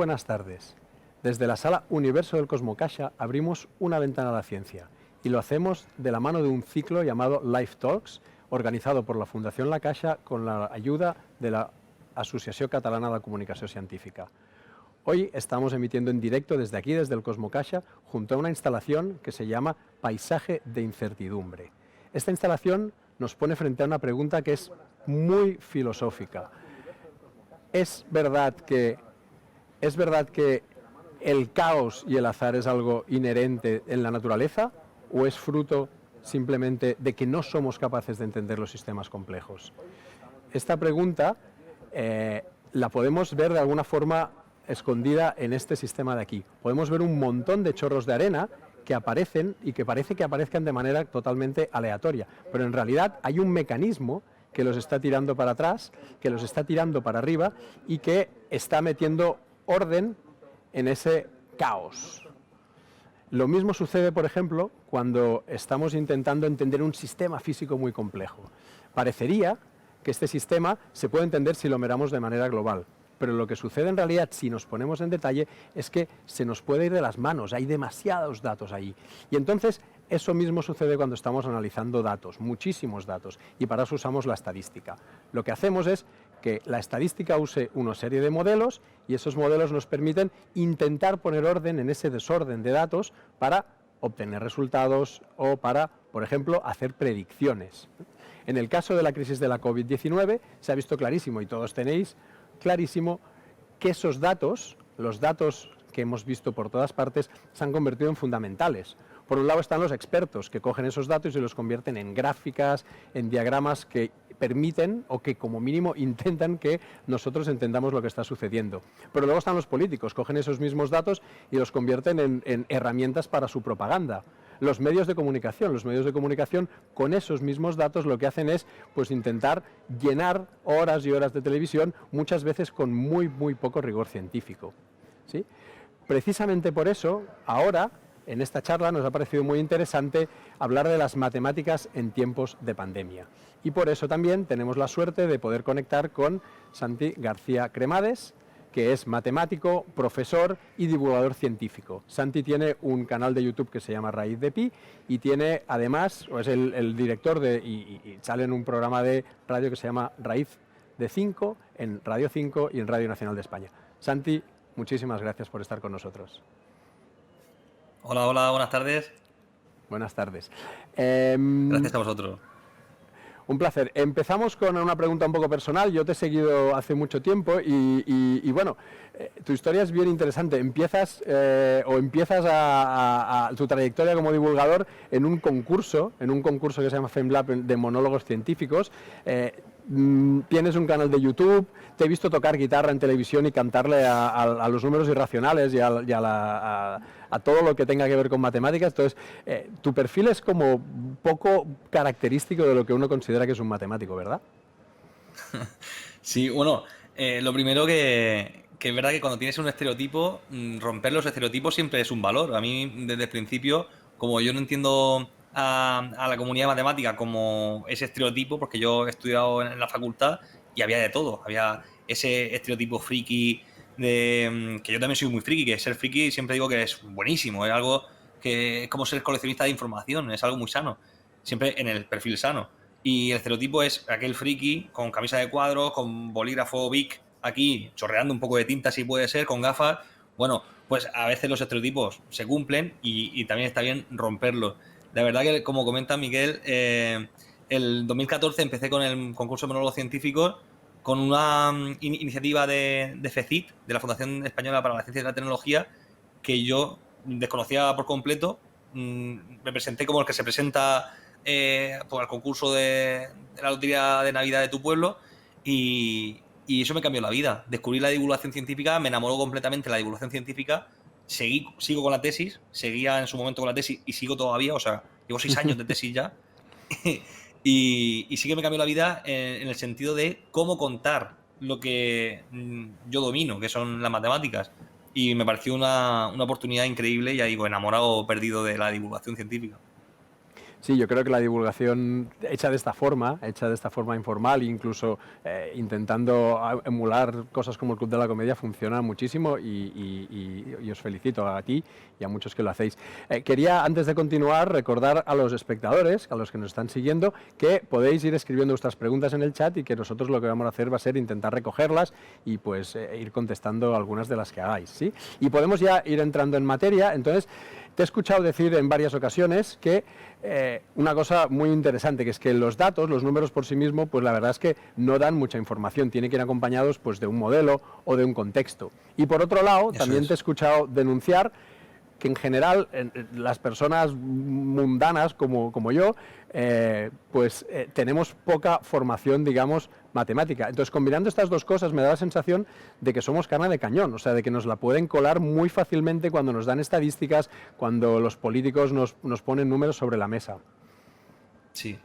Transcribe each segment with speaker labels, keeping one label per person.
Speaker 1: buenas tardes. Desde la sala Universo del Cosmocaixa abrimos una ventana a la ciencia y lo hacemos de la mano de un ciclo llamado Live Talks, organizado por la Fundación La Caixa con la ayuda de la Asociació Catalana de Comunicació Científica. Hoy estamos emitiendo en directo desde aquí, desde el Cosmocaixa, junto a una instalación que se llama Paisaje de Incertidumbre. Esta instalación nos pone frente a una pregunta que es muy filosófica. ¿Es verdad que el caos y el azar es algo inherente en la naturaleza o es fruto simplemente de que no somos capaces de entender los sistemas complejos? Esta pregunta la podemos ver de alguna forma escondida en este sistema de aquí. Podemos ver un montón de chorros de arena que aparecen y que parece que aparezcan de manera totalmente aleatoria, pero en realidad hay un mecanismo que los está tirando para atrás, que los está tirando para arriba y que está metiendo orden en ese caos. Lo mismo sucede, por ejemplo, cuando estamos intentando entender un sistema físico muy complejo. Parecería que este sistema se puede entender si lo miramos de manera global, pero lo que sucede en realidad, si nos ponemos en detalle, es que se nos puede ir de las manos, hay demasiados datos ahí. Y entonces eso mismo sucede cuando estamos analizando datos, muchísimos datos, y para eso usamos la estadística. Lo que hacemos es que la estadística use una serie de modelos y esos modelos nos permiten intentar poner orden en ese desorden de datos para obtener resultados o para, por ejemplo, hacer predicciones. En el caso de la crisis de la COVID-19 se ha visto clarísimo, y todos tenéis clarísimo, que esos datos, los datos que hemos visto por todas partes, se han convertido en fundamentales. Por un lado están los expertos que cogen esos datos y los convierten en gráficas, en diagramas que permiten o que como mínimo intentan que nosotros entendamos lo que está sucediendo. Pero luego están los políticos, cogen esos mismos datos y los convierten en herramientas para su propaganda. Los medios de comunicación con esos mismos datos lo que hacen es pues intentar llenar horas y horas de televisión, muchas veces con muy poco rigor científico, ¿sí? Precisamente por eso, ahora, en esta charla nos ha parecido muy interesante hablar de las matemáticas en tiempos de pandemia. Y por eso también tenemos la suerte de poder conectar con Santi García Cremades, que es matemático, profesor y divulgador científico. Santi tiene un canal de YouTube que se llama Raíz de Pi y tiene además, o es el director y sale en un programa de radio que se llama Raíz de 5, en Radio 5 y en Radio Nacional de España. Santi, muchísimas gracias por estar con nosotros.
Speaker 2: Hola, buenas tardes.
Speaker 1: Buenas tardes.
Speaker 2: Gracias a vosotros.
Speaker 1: Un placer. Empezamos con una pregunta un poco personal. Yo te he seguido hace mucho tiempo y bueno, tu historia es bien interesante. Empiezas tu trayectoria como divulgador en un concurso que se llama FameLab de monólogos científicos. Tienes un canal de YouTube, te he visto tocar guitarra en televisión y cantarle a los números irracionales y a todo lo que tenga que ver con matemáticas. Entonces, tu perfil es como poco característico de lo que uno considera que es un matemático, ¿verdad?
Speaker 2: Sí, bueno, lo primero que es verdad que cuando tienes un estereotipo, romper los estereotipos siempre es un valor. A mí, desde el principio, como yo no entiendo a la comunidad matemática como ese estereotipo, porque yo he estudiado en la facultad y había de todo. Había ese estereotipo friki que yo también soy muy friki, que ser friki siempre digo que es buenísimo, es algo que es como ser coleccionista de información, es algo muy sano, siempre en el perfil sano. Y el estereotipo es aquel friki con camisa de cuadros, con bolígrafo Bic aquí, chorreando un poco de tinta si puede ser, con gafas. Bueno, pues a veces los estereotipos se cumplen y también está bien romperlos. La verdad que, como comenta Miguel, el 2014 empecé con el concurso de monólogos científicos con una iniciativa de FECIT, de la Fundación Española para la Ciencia y la Tecnología, que yo desconocía por completo. Me presenté como el que se presenta al concurso de la lotería de Navidad de tu pueblo y eso me cambió la vida. Descubrí la divulgación científica, me enamoró completamente la divulgación científica. Sigo con la tesis, seguía en su momento con la tesis y sigo todavía, o sea, llevo 6 años de tesis ya. Y sí que me cambió la vida en el sentido de cómo contar lo que yo domino, que son las matemáticas. Y me pareció una oportunidad increíble, ya digo, enamorado perdido de la divulgación científica.
Speaker 1: Sí, yo creo que la divulgación hecha de esta forma informal, incluso intentando emular cosas como el Club de la Comedia, funciona muchísimo y os felicito a ti y a muchos que lo hacéis. Quería, antes de continuar, recordar a los espectadores, a los que nos están siguiendo, que podéis ir escribiendo vuestras preguntas en el chat y que nosotros lo que vamos a hacer va a ser intentar recogerlas y pues ir contestando algunas de las que hagáis, ¿sí? Y podemos ya ir entrando en materia. Entonces, te he escuchado decir en varias ocasiones que una cosa muy interesante, que es que los datos, los números por sí mismos, pues la verdad es que no dan mucha información, tienen que ir acompañados pues de un modelo o de un contexto. Y por otro lado, también te he escuchado denunciar que en general las personas mundanas como yo, tenemos poca formación, digamos, matemática. Entonces, combinando estas dos cosas, me da la sensación de que somos carne de cañón, o sea, de que nos la pueden colar muy fácilmente cuando nos dan estadísticas, cuando los políticos nos ponen números sobre la mesa.
Speaker 2: Sí,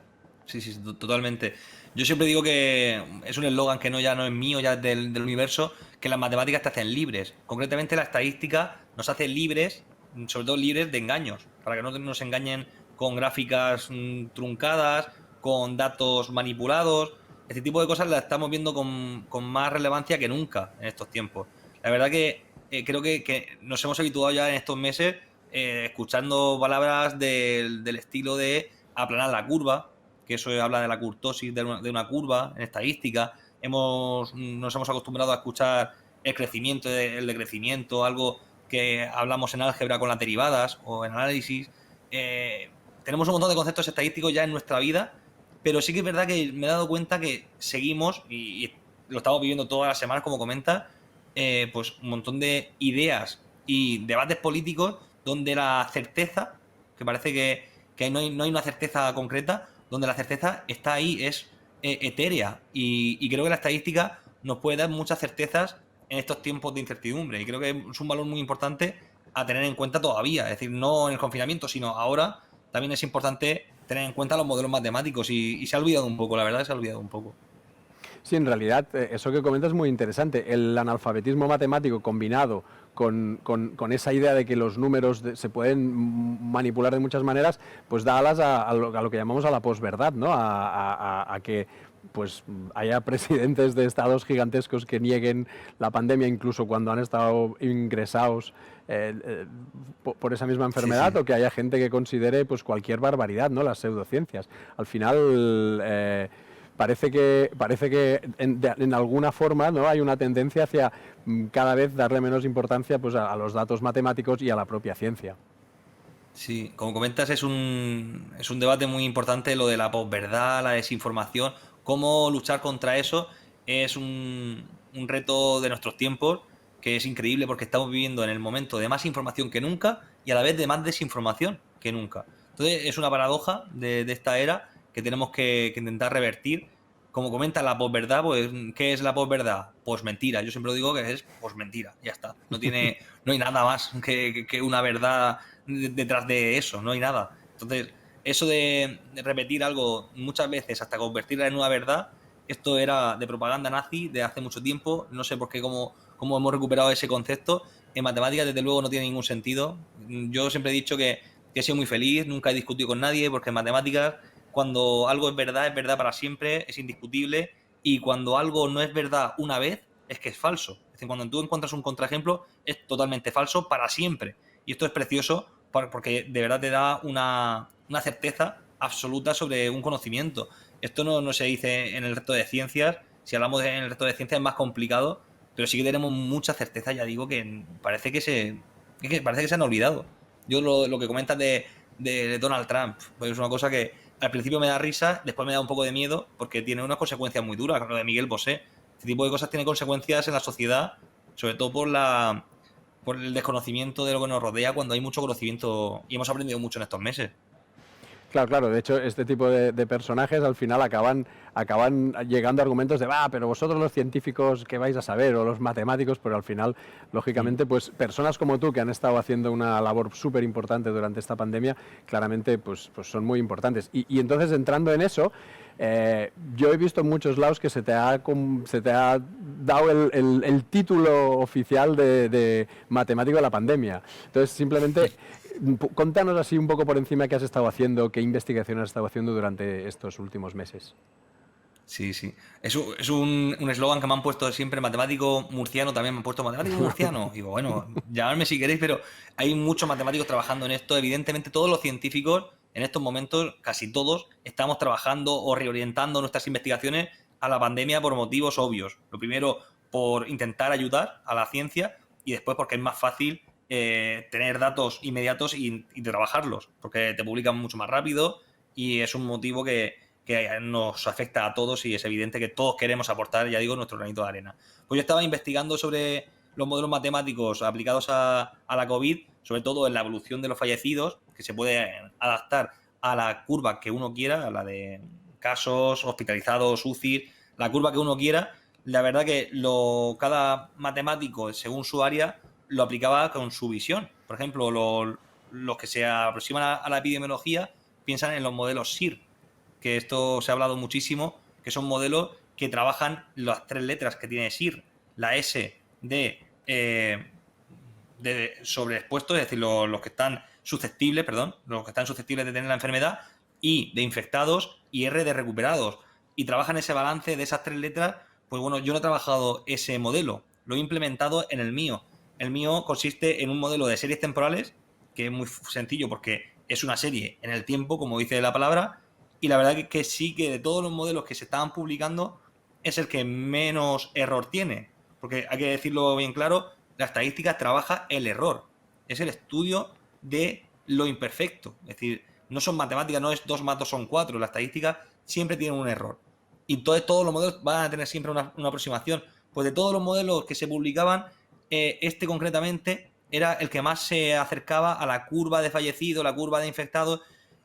Speaker 2: totalmente. Yo siempre digo que es un eslogan que ya no es mío, ya es del universo, que las matemáticas te hacen libres. Concretamente, la estadística nos hace libres, sobre todo libres de engaños, para que no nos engañen con gráficas truncadas, con datos manipulados. Este tipo de cosas las estamos viendo con más relevancia que nunca en estos tiempos. La verdad que creo que nos hemos habituado ya en estos meses escuchando palabras del estilo de aplanar la curva, que eso habla de la kurtosis de una curva en estadística. Nos hemos acostumbrado a escuchar el crecimiento, el decrecimiento, algo que hablamos en álgebra con las derivadas o en análisis. Tenemos un montón de conceptos estadísticos ya en nuestra vida, pero sí que es verdad que me he dado cuenta que seguimos, y lo estamos viviendo todas las semanas, como comenta, pues un montón de ideas y debates políticos donde la certeza, que parece que no hay una certeza concreta, donde la certeza está ahí, es etérea. Y creo que la estadística nos puede dar muchas certezas en estos tiempos de incertidumbre. Y creo que es un valor muy importante a tener en cuenta todavía. Es decir, no en el confinamiento, sino ahora también es importante tener en cuenta los modelos matemáticos. Y se ha olvidado un poco, la verdad, se ha olvidado un poco.
Speaker 1: Sí, en realidad eso que comentas es muy interesante. El analfabetismo matemático combinado con esa idea de que los números se pueden manipular de muchas maneras, pues da alas a lo que llamamos a la posverdad, ¿no? A que pues haya presidentes de estados gigantescos que nieguen la pandemia incluso cuando han estado ingresados por esa misma enfermedad, sí. O que haya gente que considere pues cualquier barbaridad, ¿no? Las pseudociencias. Al final parece que en alguna forma, ¿no? Hay una tendencia hacia cada vez darle menos importancia pues a los datos matemáticos y a la propia ciencia.
Speaker 2: Sí, como comentas, es un debate muy importante lo de la posverdad, la desinformación. Cómo luchar contra eso es un reto de nuestros tiempos que es increíble porque estamos viviendo en el momento de más información que nunca y a la vez de más desinformación que nunca. Entonces es una paradoja de esta era que tenemos que intentar revertir. Como comenta la posverdad, pues ¿qué es la posverdad? Pues mentira. Yo siempre digo que es pues mentira, ya está. No hay nada más que una verdad detrás de eso, no hay nada. Entonces, eso de repetir algo muchas veces hasta convertirla en una verdad, esto era de propaganda nazi de hace mucho tiempo. No sé por qué cómo hemos recuperado ese concepto. En matemáticas, desde luego, no tiene ningún sentido. Yo siempre he dicho que he sido muy feliz, nunca he discutido con nadie, porque en matemáticas, cuando algo es verdad para siempre, es indiscutible, y cuando algo no es verdad una vez, es que es falso. Es decir, cuando tú encuentras un contraejemplo, es totalmente falso para siempre. Y esto es precioso porque de verdad te da una certeza absoluta sobre un conocimiento. Esto no se dice en el resto de ciencias. Si hablamos en el resto de ciencias es más complicado, pero sí que tenemos mucha certeza. Ya digo que parece que se han olvidado. Yo lo que comentas de Donald Trump, pues es una cosa que al principio me da risa, después me da un poco de miedo porque tiene unas consecuencias muy duras, lo de Miguel Bosé. Este tipo de cosas tiene consecuencias en la sociedad, sobre todo por el desconocimiento de lo que nos rodea cuando hay mucho conocimiento y hemos aprendido mucho en estos meses.
Speaker 1: Claro. De hecho, este tipo de personajes al final acaban llegando a argumentos de pero vosotros los científicos, ¿qué vais a saber? O los matemáticos, pero al final, lógicamente, pues personas como tú que han estado haciendo una labor súper importante durante esta pandemia, claramente pues son muy importantes. Y entonces, entrando en eso, Yo he visto en muchos lados que se te ha dado el título oficial de matemático de la pandemia. Entonces, simplemente, contanos así un poco por encima qué has estado haciendo, qué investigación has estado haciendo durante estos últimos meses.
Speaker 2: Sí, sí. Es un eslogan que me han puesto siempre, matemático murciano, también me han puesto matemático murciano. Digo, bueno, llamadme si queréis, pero hay muchos matemáticos trabajando en esto. Evidentemente, todos los científicos, en estos momentos, casi todos, estamos trabajando o reorientando nuestras investigaciones a la pandemia por motivos obvios. Lo primero, por intentar ayudar a la ciencia, y después porque es más fácil tener datos inmediatos y trabajarlos, porque te publican mucho más rápido y es un motivo que nos afecta a todos y es evidente que todos queremos aportar, ya digo, nuestro granito de arena. Pues yo estaba investigando sobre los modelos matemáticos aplicados a la COVID, sobre todo en la evolución de los fallecidos, que se puede adaptar a la curva que uno quiera, a la de casos, hospitalizados, UCI, la curva que uno quiera. La verdad que cada matemático, según su área, lo aplicaba con su visión. Por ejemplo, los que se aproximan a la epidemiología piensan en los modelos SIR, que esto se ha hablado muchísimo, que son modelos que trabajan las 3 letras que tiene SIR, la S de sobreexpuestos, es decir, los que están susceptibles, los que están susceptibles de tener la enfermedad, I de infectados y R de recuperados. Y trabajan ese balance de esas 3 letras. Pues bueno, yo no he trabajado ese modelo, lo he implementado en el mío. El mío consiste en un modelo de series temporales, que es muy sencillo porque es una serie en el tiempo, como dice la palabra, y la verdad que sí, que de todos los modelos que se estaban publicando es el que menos error tiene, porque hay que decirlo bien claro, la estadística trabaja el error, es el estudio de lo imperfecto, es decir, no son matemáticas, no es 2 más 2 son 4, la estadística siempre tiene un error, y entonces todos los modelos van a tener siempre una aproximación. Pues de todos los modelos que se publicaban, este concretamente era el que más se acercaba a la curva de fallecidos, la curva de infectados,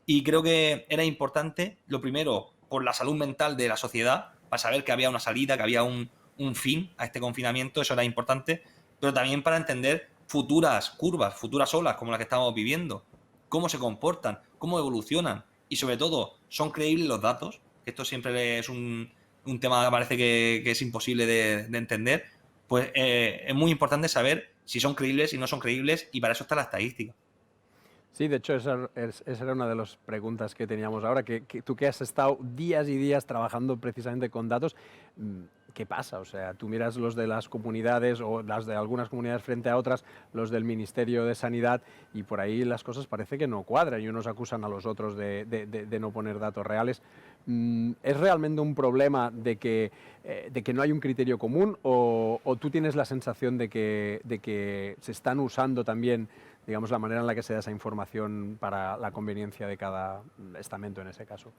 Speaker 2: y creo que era importante, lo primero, por la salud mental de la sociedad, para saber que había una salida, que había un fin a este confinamiento, eso era importante, pero también para entender futuras curvas, futuras olas como las que estamos viviendo, cómo se comportan, cómo evolucionan y sobre todo, ¿son creíbles los datos? Esto siempre es un tema que parece que es imposible de entender. Pues es muy importante saber si son creíbles y no son creíbles, y para eso está la estadística.
Speaker 1: Sí, de hecho, esa era una de las preguntas que teníamos ahora, tú que has estado días y días trabajando precisamente con datos, ¿qué pasa? O sea, tú miras los de las comunidades o las de algunas comunidades frente a otras, los del Ministerio de Sanidad, y por ahí las cosas parece que no cuadran y unos acusan a los otros de no poner datos reales. ¿Es realmente un problema de que no hay un criterio común o tú tienes la sensación de que se están usando también, digamos, la manera en la que se da esa información para la conveniencia de cada estamento en ese caso?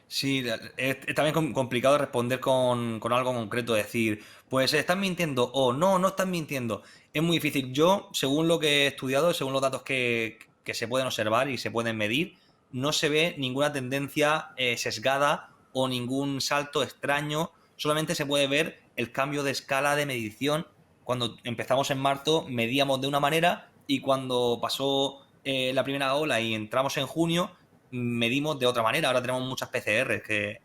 Speaker 2: Sí, es también complicado responder con algo concreto, decir, pues están mintiendo o no, no están mintiendo. Es muy difícil. Yo, según lo que he estudiado, según los datos que se pueden observar y se pueden medir, no se ve ninguna tendencia sesgada o ningún salto extraño. Solamente se puede ver el cambio de escala de medición. Cuando empezamos en marzo medíamos de una manera y cuando pasó la primera ola y entramos en junio medimos de otra manera. Ahora tenemos muchas PCR que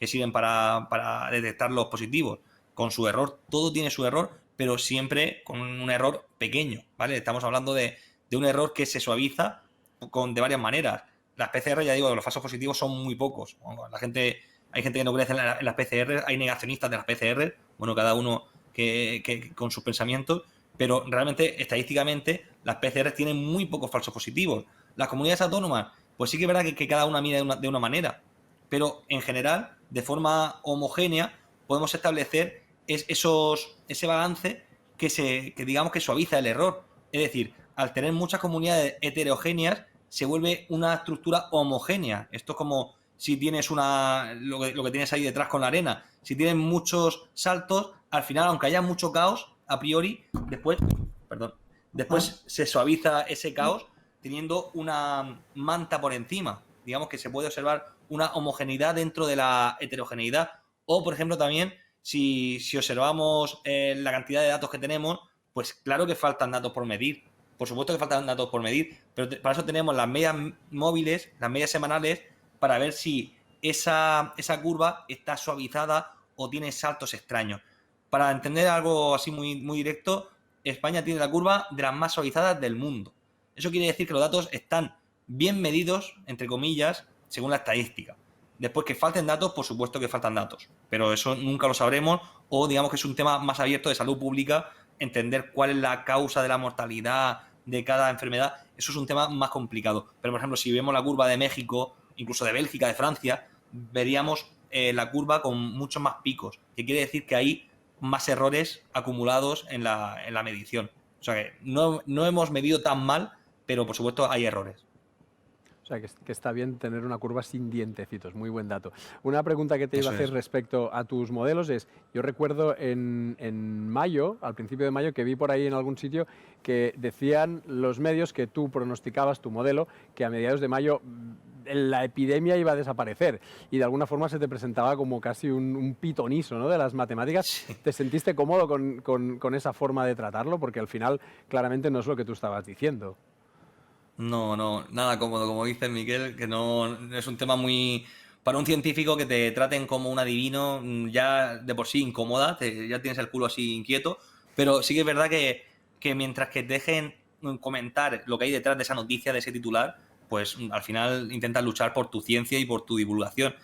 Speaker 2: sirven para detectar los positivos. Con su error, todo tiene su error, pero siempre con un error pequeño, ¿vale? Estamos hablando de un error que se suaviza de varias maneras. Las PCR, ya digo, los falsos positivos son muy pocos. Hay gente que no cree en las PCR, hay negacionistas de las PCR, bueno, cada uno que con sus pensamientos, pero realmente, estadísticamente, las PCR tienen muy pocos falsos positivos. Las comunidades autónomas, pues sí que es verdad que cada una mide de una manera, pero en general, de forma homogénea, podemos establecer ese balance que digamos que suaviza el error. Es decir, al tener muchas comunidades heterogéneas, se vuelve una estructura homogénea. Esto es como si tienes lo que tienes ahí detrás con la arena. Si tienes muchos saltos, al final, aunque haya mucho caos, a priori, después se suaviza ese caos teniendo una manta por encima. Digamos que se puede observar una homogeneidad dentro de la heterogeneidad. O, por ejemplo, también, si observamos la cantidad de datos que tenemos, pues claro que faltan datos por medir. Por supuesto que faltan datos por medir, pero para eso tenemos las medias móviles, las medias semanales, para ver si esa curva está suavizada o tiene saltos extraños. Para entender algo así muy, muy directo, España tiene la curva de las más suavizadas del mundo. Eso quiere decir que los datos están bien medidos, entre comillas, según la estadística. Después que falten datos, por supuesto que faltan datos, pero eso nunca lo sabremos, o digamos que es un tema más abierto de salud pública, entender cuál es la causa de la mortalidad de cada enfermedad, eso es un tema más complicado. Pero, por ejemplo, si vemos la curva de México, incluso de Bélgica, de Francia, veríamos la curva con muchos más picos, que quiere decir que hay más errores acumulados en la medición. O sea que no hemos medido tan mal, pero por supuesto hay errores.
Speaker 1: O sea, que está bien tener una curva sin dientecitos, muy buen dato. Una pregunta que te iba a hacer respecto a tus modelos es, yo recuerdo en mayo, al principio de mayo, que vi por ahí en algún sitio que decían los medios que tú pronosticabas tu modelo, que a mediados de mayo la epidemia iba a desaparecer y de alguna forma se te presentaba como casi un pitoniso, ¿no?, de las matemáticas. Sí. ¿Te sentiste cómodo con esa forma de tratarlo? Porque al final claramente no es lo que tú estabas diciendo.
Speaker 2: No, nada cómodo, como dices, Miquel, que no es un tema muy... Para un científico que te traten como un adivino, ya de por sí incomoda, ya tienes el culo así inquieto, pero sí que es verdad que mientras que te dejen comentar lo que hay detrás de esa noticia, de ese titular, pues al final intentas luchar por tu ciencia y por tu divulgación.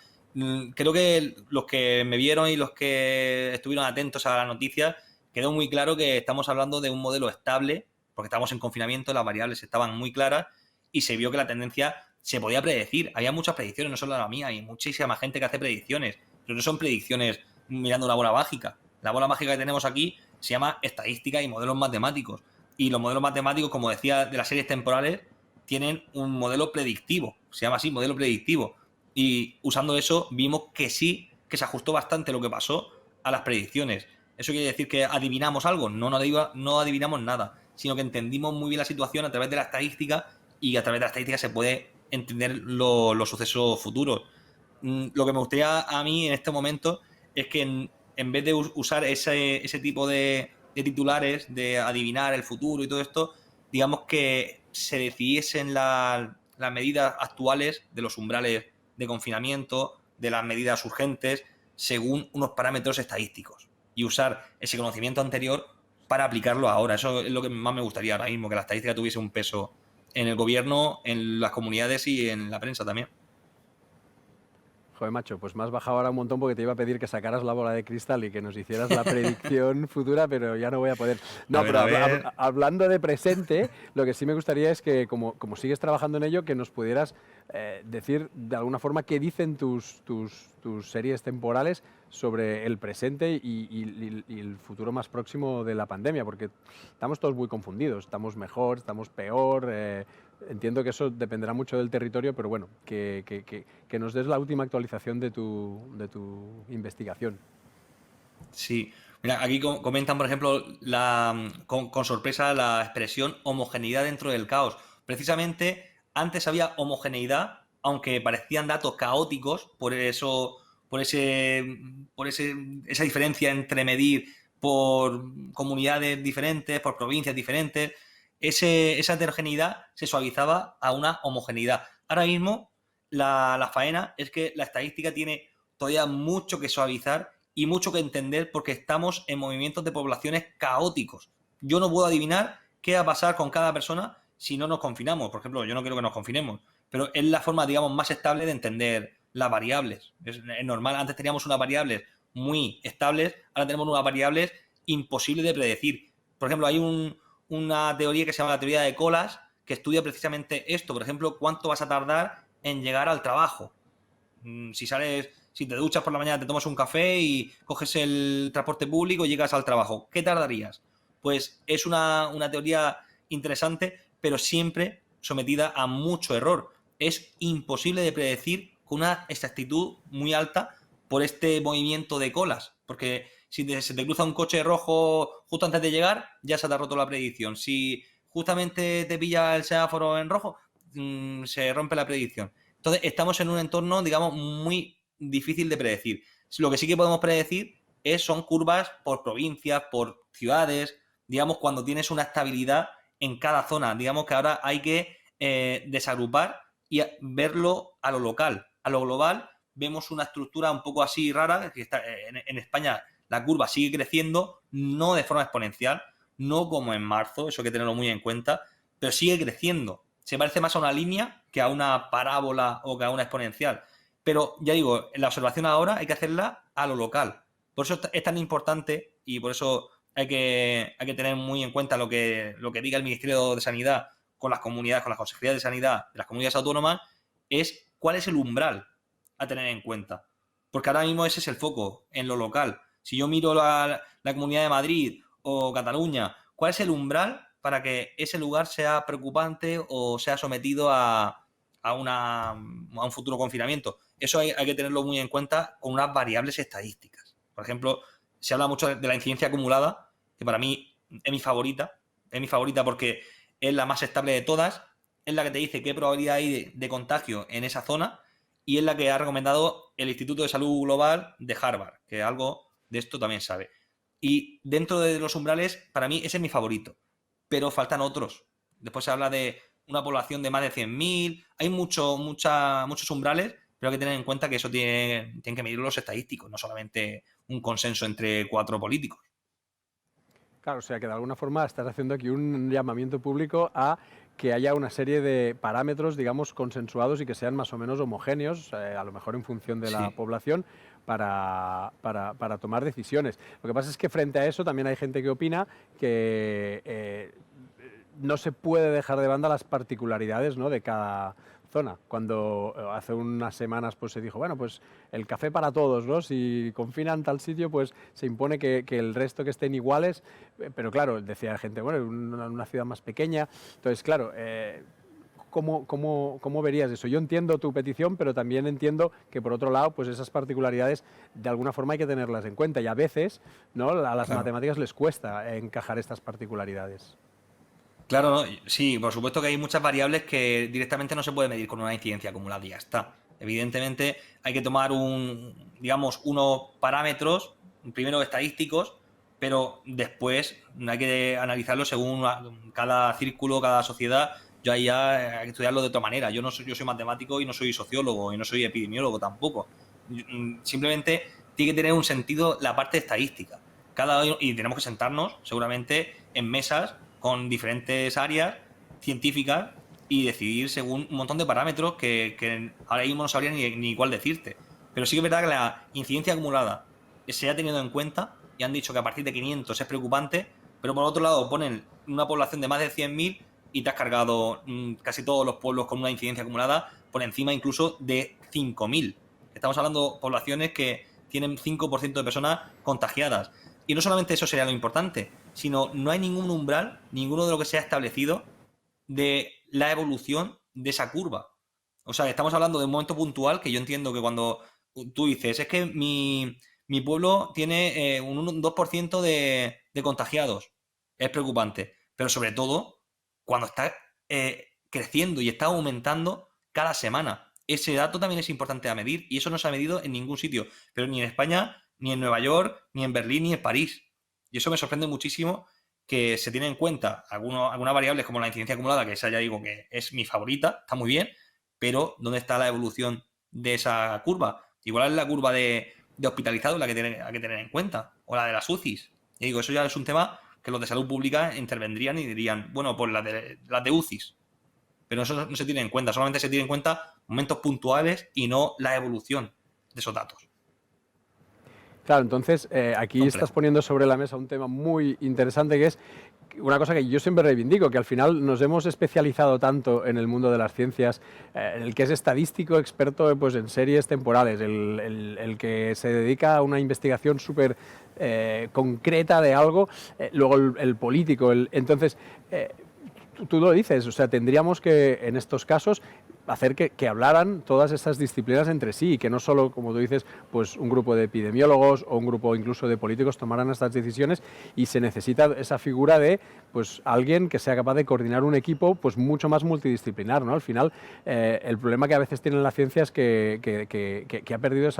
Speaker 2: Creo que los que me vieron y los que estuvieron atentos a la noticia, quedó muy claro que estamos hablando de un modelo estable, porque estábamos en confinamiento, las variables estaban muy claras y se vio que la tendencia se podía predecir. Había muchas predicciones, no solo la mía, hay muchísima gente que hace predicciones, pero no son predicciones mirando una bola mágica. La bola mágica que tenemos aquí se llama estadística y modelos matemáticos. Y los modelos matemáticos, como decía, de las series temporales, tienen un modelo predictivo, se llama así, modelo predictivo. Y usando eso vimos que sí, que se ajustó bastante lo que pasó a las predicciones. ¿Eso quiere decir que adivinamos algo? No adivinamos nada, sino que entendimos muy bien la situación a través de la estadística y a través de la estadística se puede entender los sucesos futuros. Lo que me gustaría a mí en este momento es que en vez de usar ese tipo de titulares, de adivinar el futuro y todo esto, digamos que se decidiesen las medidas actuales de los umbrales de confinamiento, de las medidas urgentes, según unos parámetros estadísticos y usar ese conocimiento anterior para aplicarlo ahora. Eso es lo que más me gustaría ahora mismo, que la estadística tuviese un peso en el gobierno, en las comunidades y en la prensa también.
Speaker 1: Joder, macho, pues me has bajado ahora un montón porque te iba a pedir que sacaras la bola de cristal y que nos hicieras la predicción futura, pero ya no voy a poder. No, pero hablando de presente, lo que sí me gustaría es que, como sigues trabajando en ello, que nos pudieras decir de alguna forma qué dicen tus series temporales sobre el presente y el futuro más próximo de la pandemia, porque estamos todos muy confundidos, estamos mejor, estamos peor. Entiendo que eso dependerá mucho del territorio, pero bueno, que nos des la última actualización de tu investigación.
Speaker 2: Sí, mira, aquí comentan, por ejemplo, con sorpresa la expresión homogeneidad dentro del caos. Precisamente antes había homogeneidad, aunque parecían datos caóticos, esa diferencia entre medir por comunidades diferentes, por provincias diferentes. Esa heterogeneidad se suavizaba a una homogeneidad. Ahora mismo la faena es que la estadística tiene todavía mucho que suavizar y mucho que entender porque estamos en movimientos de poblaciones caóticos. Yo no puedo adivinar qué va a pasar con cada persona si no nos confinamos. Por ejemplo, yo no quiero que nos confinemos, pero es la forma, digamos, más estable de entender las variables. Es normal, antes teníamos unas variables muy estables, ahora tenemos unas variables imposibles de predecir. Por ejemplo, hay una teoría que se llama la teoría de colas, que estudia precisamente esto. Por ejemplo, cuánto vas a tardar en llegar al trabajo. Si te duchas por la mañana, te tomas un café y coges el transporte público y llegas al trabajo, ¿qué tardarías? Pues es una teoría interesante, pero siempre sometida a mucho error. Es imposible de predecir con una exactitud muy alta por este movimiento de colas, porque si se te cruza un coche rojo justo antes de llegar, ya se te ha roto la predicción. Si justamente te pilla el semáforo en rojo, se rompe la predicción. Entonces, estamos en un entorno, digamos, muy difícil de predecir. Lo que sí que podemos predecir son curvas por provincias, por ciudades, digamos, cuando tienes una estabilidad en cada zona. Digamos que ahora hay que desagrupar y verlo a lo local. A lo global vemos una estructura un poco así rara, que está, en España la curva sigue creciendo, no de forma exponencial, no como en marzo, eso hay que tenerlo muy en cuenta, pero sigue creciendo. Se parece más a una línea que a una parábola o que a una exponencial. Pero ya digo, la observación ahora hay que hacerla a lo local. Por eso es tan importante y por eso hay que tener muy en cuenta lo que diga el Ministerio de Sanidad con las comunidades, con las consejerías de sanidad de las comunidades autónomas, es cuál es el umbral a tener en cuenta. Porque ahora mismo ese es el foco, en lo local. Si yo miro la Comunidad de Madrid o Cataluña, ¿cuál es el umbral para que ese lugar sea preocupante o sea sometido a un futuro confinamiento? Eso hay que tenerlo muy en cuenta con unas variables estadísticas. Por ejemplo, se habla mucho de la incidencia acumulada, que para mí es mi favorita porque es la más estable de todas, es la que te dice qué probabilidad hay de contagio en esa zona y es la que ha recomendado el Instituto de Salud Global de Harvard, que algo de esto también sabe. Y dentro de los umbrales, para mí ese es mi favorito, pero faltan otros. Después se habla de una población de más de 100.000, hay muchos umbrales, pero hay que tener en cuenta que eso tienen que medir los estadísticos, no solamente un consenso entre 4 políticos.
Speaker 1: Claro, o sea que de alguna forma estás haciendo aquí un llamamiento público a que haya una serie de parámetros, digamos, consensuados y que sean más o menos homogéneos, a lo mejor en función de la población, para tomar decisiones. Lo que pasa es que frente a eso también hay gente que opina que no se puede dejar de banda las particularidades, ¿no?, de cada zona. Cuando hace unas semanas pues se dijo, bueno, pues el café para todos, ¿no? Si confinan tal sitio, pues se impone que el resto que estén iguales, pero claro, decía la gente, bueno, una ciudad más pequeña. Entonces, claro, ¿cómo verías eso? Yo entiendo tu petición, pero también entiendo que, por otro lado, pues esas particularidades de alguna forma hay que tenerlas en cuenta y a veces, ¿no?, a las matemáticas les cuesta encajar estas particularidades.
Speaker 2: Claro, ¿no? Sí, por supuesto que hay muchas variables que directamente no se puede medir con una incidencia acumulada y ya está. Evidentemente hay que tomar unos parámetros, primero estadísticos, pero después hay que analizarlo según cada círculo, cada sociedad. Yo ahí ya hay que estudiarlo de otra manera. Yo soy matemático y no soy sociólogo y no soy epidemiólogo tampoco. Simplemente tiene que tener un sentido la parte estadística. Y tenemos que sentarnos seguramente en mesas con diferentes áreas científicas y decidir según un montón de parámetros que ahora mismo no sabría ni cuál decirte. Pero sí que es verdad que la incidencia acumulada se ha tenido en cuenta y han dicho que a partir de 500 es preocupante, pero por otro lado ponen una población de más de 100.000 y te has cargado casi todos los pueblos con una incidencia acumulada por encima incluso de 5.000. Estamos hablando de poblaciones que tienen 5% de personas contagiadas. Y no solamente eso sería lo importante, sino no hay ningún umbral, ninguno de lo que se ha establecido de la evolución de esa curva. O sea, estamos hablando de un momento puntual que yo entiendo que cuando tú dices, es que mi pueblo tiene un 2% de contagiados, es preocupante. Pero sobre todo, cuando está creciendo y está aumentando cada semana. Ese dato también es importante a medir y eso no se ha medido en ningún sitio, pero ni en España, ni en Nueva York, ni en Berlín, ni en París. Y eso me sorprende muchísimo que se tiene en cuenta algunas variables como la incidencia acumulada, que esa ya digo que es mi favorita, está muy bien, pero ¿dónde está la evolución de esa curva? Igual es la curva de hospitalizados la que hay que tener en cuenta, o la de las UCIs. Y digo, eso ya es un tema que los de salud pública intervendrían y dirían, bueno, pues las de UCIs. Pero eso no se tiene en cuenta, solamente se tiene en cuenta momentos puntuales y no la evolución de esos datos.
Speaker 1: Claro, entonces aquí estás poniendo sobre la mesa un tema muy interesante que es una cosa que yo siempre reivindico, que al final nos hemos especializado tanto en el mundo de las ciencias, el que es estadístico, experto pues, en series temporales, el que se dedica a una investigación súper concreta de algo, luego el político. Entonces, tú lo dices, o sea, tendríamos que en estos casos hacer que hablaran todas estas disciplinas entre sí y que no solo, como tú dices, pues un grupo de epidemiólogos o un grupo incluso de políticos tomaran estas decisiones y se necesita esa figura de pues alguien que sea capaz de coordinar un equipo pues mucho más multidisciplinar, ¿no? Al final, el problema que a veces tiene la ciencia es que ha perdido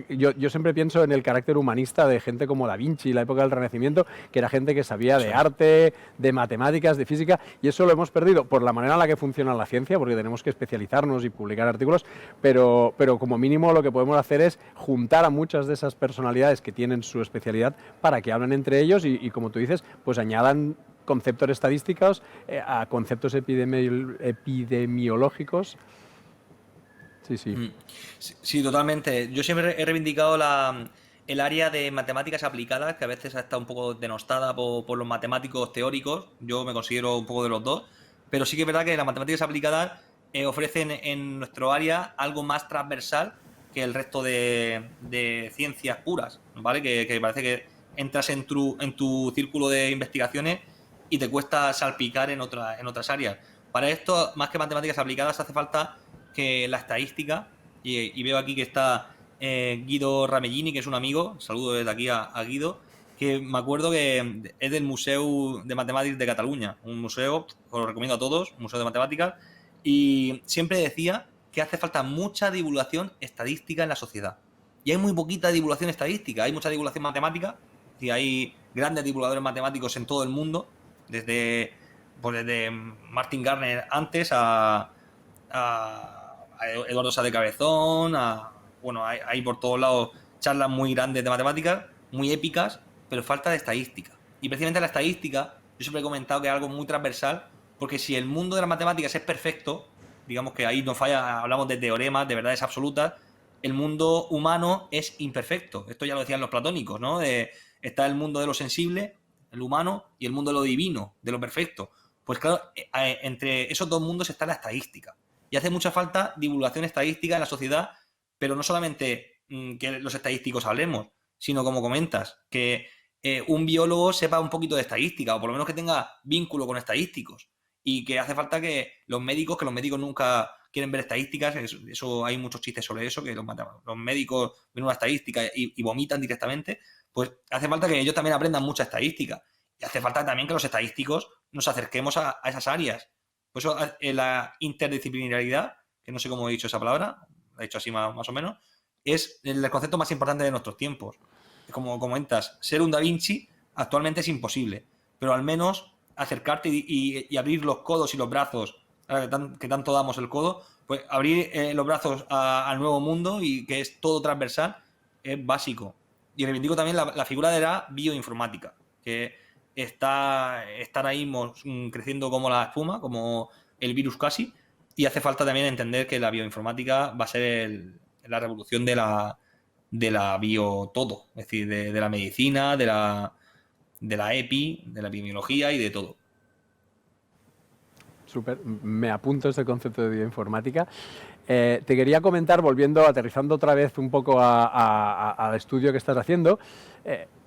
Speaker 1: yo siempre pienso en el carácter humanista de gente como Da Vinci, la época del Renacimiento, que era gente que sabía de arte, de matemáticas, de física, y eso lo hemos perdido por la manera en la que funciona la ciencia, porque tenemos que especializarnos y publicar artículos, pero como mínimo lo que podemos hacer es juntar a muchas de esas personalidades que tienen su especialidad para que hablen entre ellos y como tú dices, pues añadan conceptos estadísticos a conceptos epidemiológicos. Sí, sí.
Speaker 2: Sí, totalmente. Yo siempre he reivindicado el área de matemáticas aplicadas, que a veces ha estado un poco denostada por los matemáticos teóricos. Yo me considero un poco de los dos. Pero sí que es verdad que las matemáticas aplicadas ofrecen en nuestro área algo más transversal que el resto de ciencias puras, ¿vale? Que parece que entras en tu círculo de investigaciones y te cuesta salpicar en otras áreas. Para esto, más que matemáticas aplicadas, hace falta que la estadística, y veo aquí que está Guido Ramellini, que es un amigo, saludo desde aquí a Guido, que me acuerdo que es del Museo de Matemáticas de Cataluña, un museo, os lo recomiendo a todos, un museo de matemáticas, y siempre decía que hace falta mucha divulgación estadística en la sociedad. Y hay muy poquita divulgación estadística, hay mucha divulgación matemática, y hay grandes divulgadores matemáticos en todo el mundo, desde Martin Gardner antes a Eduardo Sá de Cabezón, bueno, hay por todos lados charlas muy grandes de matemáticas, muy épicas, pero falta de estadística. Y precisamente la estadística, yo siempre he comentado que es algo muy transversal, porque si el mundo de las matemáticas es perfecto, digamos que ahí no falla, hablamos de teoremas, de verdades absolutas, el mundo humano es imperfecto. Esto ya lo decían los platónicos, ¿no? Está el mundo de lo sensible, el humano, y el mundo de lo divino, de lo perfecto. Pues claro, entre esos dos mundos está la estadística. Y hace mucha falta divulgación estadística en la sociedad, pero no solamente que los estadísticos hablemos, sino como comentas, que un biólogo sepa un poquito de estadística, o por lo menos que tenga vínculo con estadísticos. Y que hace falta que los médicos nunca quieren ver estadísticas, eso hay muchos chistes sobre eso, que los médicos ven una estadística y vomitan directamente, pues hace falta que ellos también aprendan mucha estadística. Y hace falta también que los estadísticos nos acerquemos a esas áreas. Por eso la interdisciplinaridad, que no sé cómo he dicho esa palabra, la he dicho así más o menos, es el concepto más importante de nuestros tiempos. Como comentas, ser un Da Vinci actualmente es imposible, pero al menos acercarte y abrir los codos y los brazos, que tanto damos el codo, pues abrir los brazos al nuevo mundo y que es todo transversal, es básico. Y reivindico también la figura de la bioinformática, que está ahora mismo creciendo como la espuma, como el virus casi, y hace falta también entender que la bioinformática va a ser la revolución de la bio todo, es decir, de la medicina, de la EPI, de la epidemiología y de todo.
Speaker 1: Súper, me apunto este concepto de bioinformática. Te quería comentar, aterrizando otra vez un poco al estudio que estás haciendo,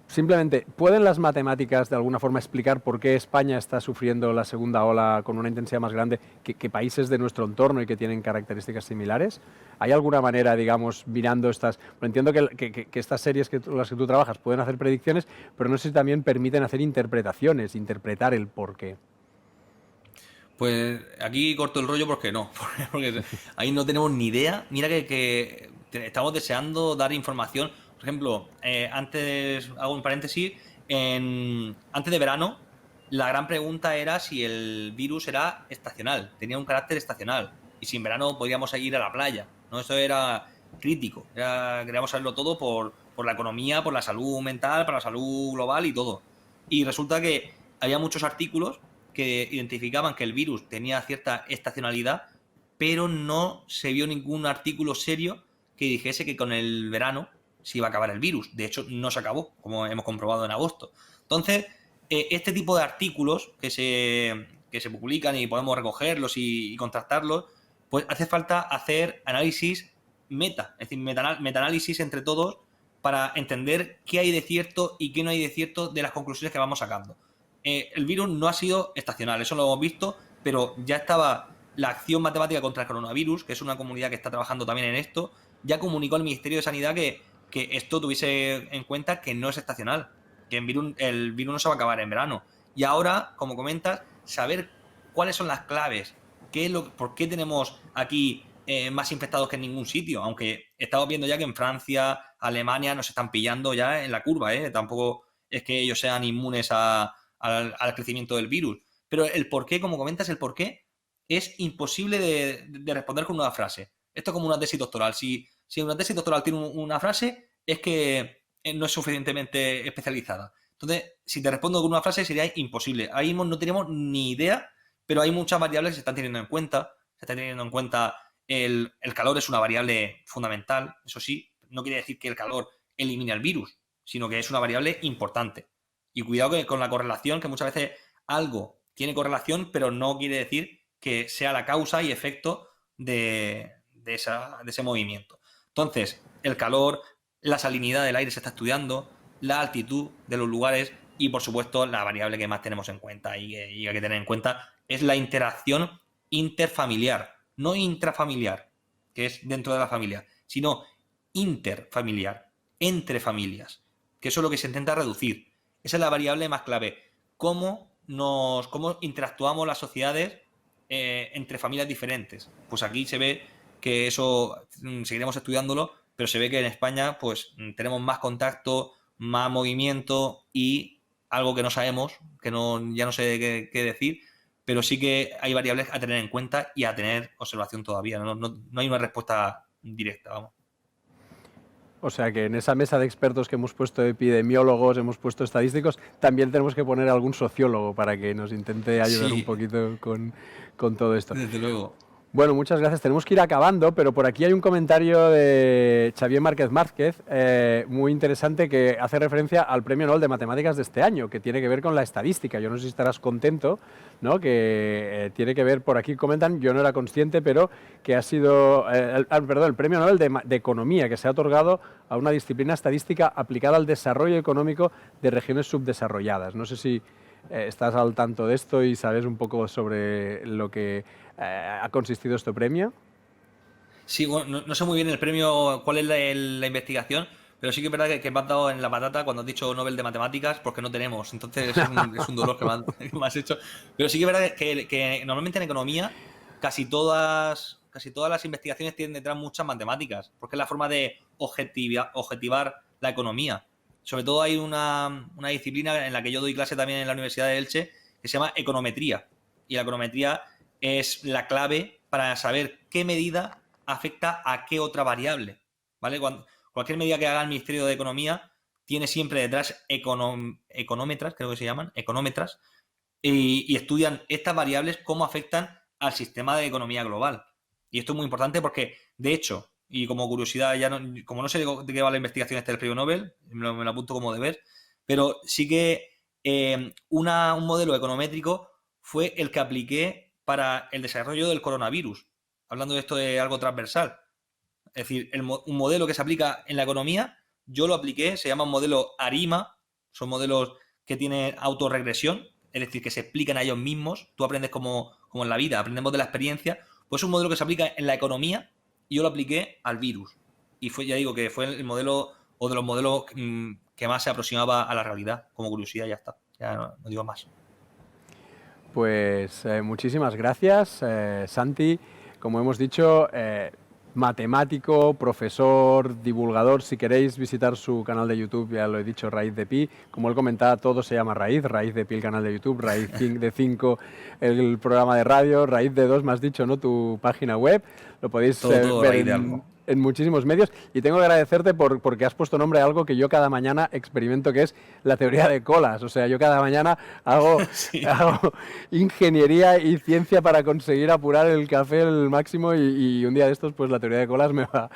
Speaker 1: simplemente, ¿pueden las matemáticas de alguna forma explicar por qué España está sufriendo la segunda ola con una intensidad más grande que países de nuestro entorno y que tienen características similares? ¿Hay alguna manera, digamos, mirando estas... Entiendo que estas series las que tú trabajas pueden hacer predicciones, pero no sé si también permiten hacer interpretaciones, interpretar el por qué.
Speaker 2: Pues aquí corto el rollo porque no, porque ahí no tenemos ni idea. Mira que estamos deseando dar información. Por ejemplo, antes, hago un paréntesis, antes de verano, la gran pregunta era si el virus era estacional, tenía un carácter estacional, y si en verano podíamos ir a la playa, ¿no? Eso era crítico, queríamos saberlo todo por la economía, por la salud mental, para la salud global y todo. Y resulta que había muchos artículos que identificaban que el virus tenía cierta estacionalidad, pero no se vio ningún artículo serio que dijese que con el verano se iba a acabar el virus. De hecho, no se acabó, como hemos comprobado en agosto. Entonces, este tipo de artículos que se publican y podemos recogerlos y contrastarlos, pues hace falta hacer análisis meta, es decir, metaanálisis entre todos para entender qué hay de cierto y qué no hay de cierto de las conclusiones que vamos sacando. El virus no ha sido estacional, eso lo hemos visto, pero ya estaba la acción matemática contra el coronavirus, que es una comunidad que está trabajando también en esto, ya comunicó al Ministerio de Sanidad que esto tuviese en cuenta que no es estacional, que el virus no se va a acabar en verano. Y ahora, como comentas, saber cuáles son las claves, por qué tenemos aquí más infectados que en ningún sitio, aunque estamos viendo ya que en Francia, Alemania nos están pillando ya en la curva, tampoco es que ellos sean inmunes al crecimiento del virus. Pero el por qué, como comentas, el por qué es imposible de responder con una frase. Esto es como una tesis doctoral. Si una tesis doctoral tiene una frase, es que no es suficientemente especializada. Entonces, si te respondo con una frase, sería imposible. Ahí mismo no tenemos ni idea, pero hay muchas variables que se están teniendo en cuenta. Se está teniendo en cuenta el calor, es una variable fundamental. Eso sí, no quiere decir que el calor elimine el virus, sino que es una variable importante. Y cuidado con la correlación, que muchas veces algo tiene correlación, pero no quiere decir que sea la causa y efecto de ese movimiento. Entonces, el calor, la salinidad del aire se está estudiando, la altitud de los lugares y, por supuesto, la variable que más tenemos en cuenta y hay que tener en cuenta es la interacción interfamiliar, no intrafamiliar, que es dentro de la familia, sino interfamiliar, entre familias, que eso es lo que se intenta reducir. Esa es la variable más clave. Cómo interactuamos las sociedades entre familias diferentes. Pues aquí se ve que eso seguiremos estudiándolo, pero se ve que en España pues tenemos más contacto, más movimiento y algo que no sabemos, que ya no sé qué decir, pero sí que hay variables a tener en cuenta y a tener observación todavía. No hay una respuesta directa, vamos.
Speaker 1: O sea que en esa mesa de expertos que hemos puesto epidemiólogos, hemos puesto estadísticos, también tenemos que poner algún sociólogo para que nos intente ayudar un poquito con todo esto.
Speaker 2: Desde luego.
Speaker 1: Bueno, muchas gracias. Tenemos que ir acabando, pero por aquí hay un comentario de Xavier Márquez, muy interesante, que hace referencia al Premio Nobel de Matemáticas de este año, que tiene que ver con la estadística. Yo no sé si estarás contento, ¿no? Que tiene que ver, por aquí comentan, yo no era consciente, pero que ha sido, el Premio Nobel de Economía, que se ha otorgado a una disciplina estadística aplicada al desarrollo económico de regiones subdesarrolladas. No sé si estás al tanto de esto y sabes un poco sobre lo que ha consistido este premio.
Speaker 2: Sí, bueno, no sé muy bien el premio, cuál es la investigación, pero sí que es verdad que me has dado en la patata cuando has dicho Nobel de Matemáticas, porque no tenemos. Entonces es un dolor que me has hecho. Pero sí que es verdad que normalmente en economía casi todas las investigaciones tienen detrás muchas matemáticas, porque es la forma de objetivar la economía. Sobre todo hay una disciplina en la que yo doy clase también en la Universidad de Elche, que se llama econometría. Y la econometría es la clave para saber qué medida afecta a qué otra variable, ¿vale? Cualquier medida que haga el Ministerio de Economía tiene siempre detrás económetras, creo que se llaman, económetras, y estudian estas variables cómo afectan al sistema de economía global. Y esto es muy importante porque, de hecho, y como curiosidad, como no sé de qué va la investigación del premio Nobel, me lo apunto como deber, pero sí que un modelo econométrico fue el que apliqué para el desarrollo del coronavirus, hablando de esto de algo transversal. Es decir, un modelo que se aplica en la economía, yo lo apliqué, se llama un modelo ARIMA, son modelos que tienen autorregresión, es decir, que se explican a ellos mismos. Tú aprendes como en la vida, aprendemos de la experiencia. Pues es un modelo que se aplica en la economía y yo lo apliqué al virus. Y ya digo que fue el modelo o de los modelos que más se aproximaba a la realidad. Como curiosidad, ya está. Ya no digo más.
Speaker 1: Pues muchísimas gracias, Santi. Como hemos dicho, matemático, profesor, divulgador. Si queréis visitar su canal de YouTube, ya lo he dicho, Raíz de Pi. Como él comentaba, todo se llama Raíz de Pi el canal de YouTube, Raíz de 5 el programa de radio, Raíz de 2 me has dicho, ¿no? Tu página web. Lo podéis ver en muchísimos medios, y tengo que agradecerte porque has puesto nombre a algo que yo cada mañana experimento, que es la teoría de colas. O sea, yo cada mañana hago ingeniería y ciencia para conseguir apurar el café al máximo, y un día de estos pues la teoría de colas me va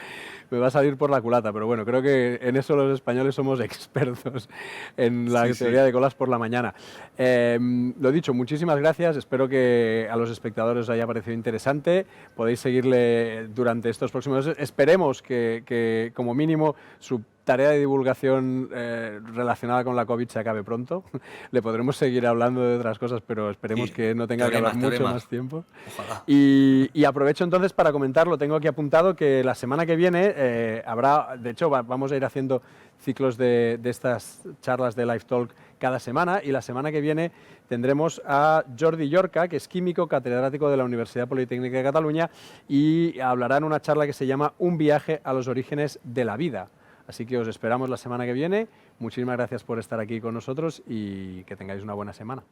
Speaker 1: a salir por la culata, pero bueno, creo que en eso los españoles somos expertos, en la teoría de colas por la mañana. Lo dicho, muchísimas gracias, espero que a los espectadores os haya parecido interesante, podéis seguirle durante estos próximos meses, esperemos que como mínimo su tarea de divulgación relacionada con la COVID se acabe pronto. Le podremos seguir hablando de otras cosas, pero esperemos que no tenga que hablar mucho más tiempo.
Speaker 2: Ojalá.
Speaker 1: Y aprovecho entonces para comentar, lo tengo aquí apuntado, que la semana que viene habrá, de hecho vamos a ir haciendo ciclos de estas charlas de Live Talk cada semana, y la semana que viene tendremos a Jordi Llorca, que es químico catedrático de la Universidad Politécnica de Cataluña, y hablará en una charla que se llama Un viaje a los orígenes de la vida. Así que os esperamos la semana que viene. Muchísimas gracias por estar aquí con nosotros y que tengáis una buena semana.